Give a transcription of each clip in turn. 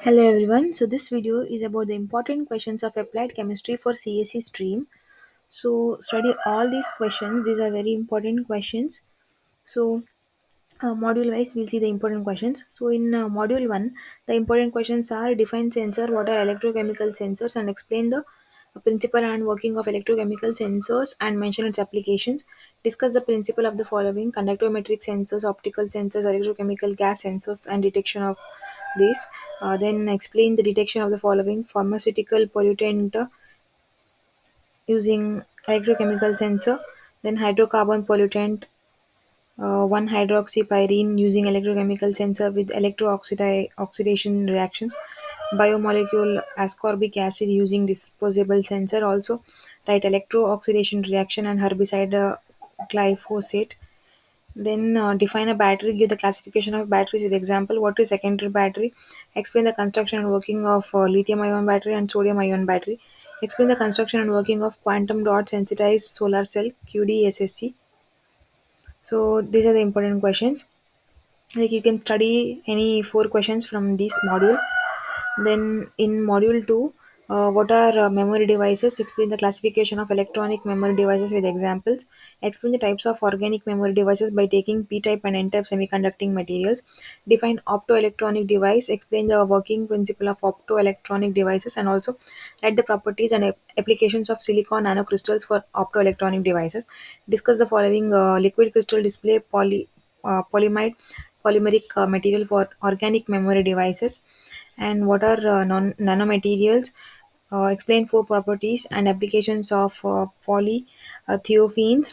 Hello everyone. So this video is about the important questions of applied chemistry for CSE stream. So study all these questions. These are very important questions. So module wise we'll see the important questions. So in module 1 the important questions are define sensor, what are electrochemical sensors, and explain the principle and working of electrochemical sensors and mention its applications. Discuss the principle of the following: conductometric sensors, optical sensors, electrochemical gas sensors, and detection of this. Then explain the detection of the following: pharmaceutical pollutant using electrochemical sensor, then hydrocarbon pollutant, 1-hydroxypyrene using electrochemical sensor with oxidation reactions, biomolecule ascorbic acid using disposable sensor, also write electro-oxidation reaction and herbicide glyphosate. Then define a battery, give the classification of batteries with example. What is secondary battery? Explain the construction and working of lithium ion battery and sodium ion battery. Explain the construction and working of quantum dot sensitized solar cell QDSSC. So these are the important questions. Like you can study any four questions from this module. Then in module 2, what are memory devices? Explain the classification of electronic memory devices with examples. Explain the types of organic memory devices by taking p-type and n-type semiconducting materials. Define optoelectronic device. Explain the working principle of optoelectronic devices, and also write the properties and applications of silicon nanocrystals for optoelectronic devices. Discuss the following: liquid crystal display, polyimide polymeric material for organic memory devices, and what are nanomaterials. Explain four properties and applications of polythiophene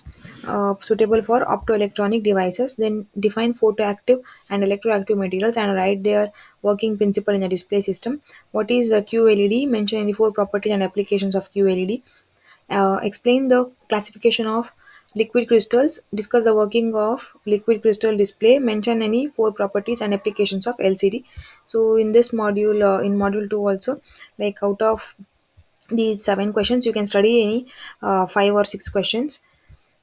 suitable for optoelectronic devices. Then define photoactive and electroactive materials and write their working principle in the display system. What is QLED? Mention any four properties and applications of QLED. Explain the classification of liquid crystals. Discuss the working of liquid crystal display. Mention any four properties and applications of LCD. So in this module, in module 2 also, like out of these 7 questions you can study any 5 or 6 questions.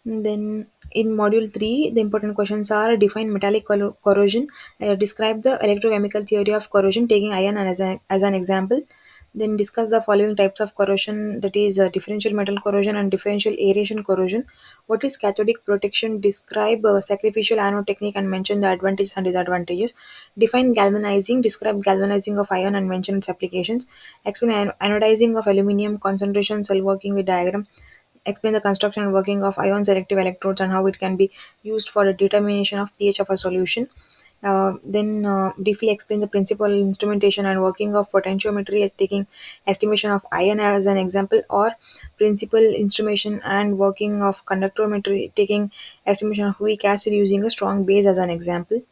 Then in module 3, the important questions are: define metallic corrosion, describe the electrochemical theory of corrosion taking iron as an example. Then discuss the following types of corrosion, that is differential metal corrosion and differential aeration corrosion. What is cathodic protection? Describe sacrificial anode technique and mention the advantages and disadvantages. Define galvanizing, describe galvanizing of iron and mention its applications. Explain anodizing of aluminum, concentration, cell working with diagram. Explain the construction and working of ion selective electrodes and how it can be used for the determination of pH of a solution. Then briefly explain the principal instrumentation and working of potentiometry as taking estimation of ion as an example, or principal instrumentation and working of conductometry taking estimation of weak acid using a strong base as an example.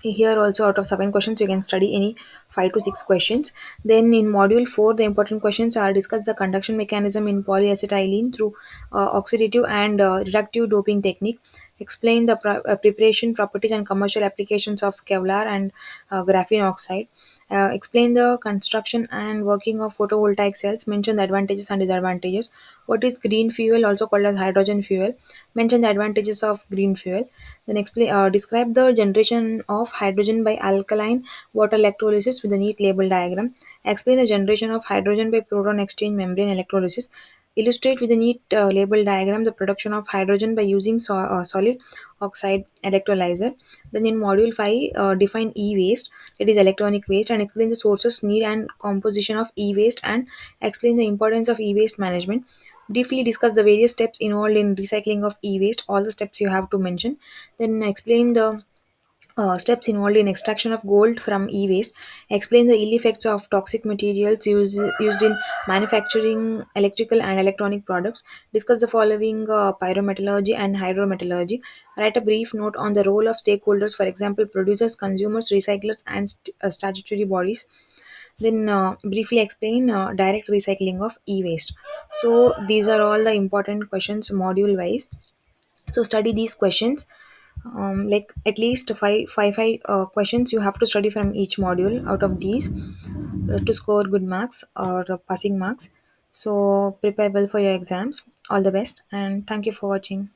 Here also out of 7 questions you can study any 5 to 6 questions. Then in module 4 the important questions are: discuss the conduction mechanism in polyacetylene through oxidative and reductive doping technique. Explain the preparation properties and commercial applications of Kevlar and graphene oxide. Explain the construction and working of photovoltaic cells. Mention the advantages and disadvantages. What is green fuel, also called as hydrogen fuel? Mention the advantages of green fuel. Then explain, describe the generation of hydrogen by alkaline water electrolysis with a neat label diagram. Explain the generation of hydrogen by proton exchange membrane electrolysis. Illustrate with a neat label diagram the production of hydrogen by using solid oxide electrolyzer. Then in module 5, define e-waste, that is electronic waste, and explain the sources, need, and composition of e-waste, and explain the importance of e-waste management. Briefly discuss the various steps involved in recycling of e-waste, all the steps you have to mention. Then explain the steps involved in extraction of gold from e-waste. Explain the ill effects of toxic materials used in manufacturing electrical and electronic products. Discuss the following: pyrometallurgy and hydrometallurgy. Write a brief note on the role of stakeholders, for example producers, consumers, recyclers, and statutory bodies. Then briefly explain direct recycling of e-waste. So these are all the important questions module wise. So study these questions, like at least five questions you have to study from each module out of these to score good marks or passing marks. So prepare well for your exams. All the best, and thank you for watching.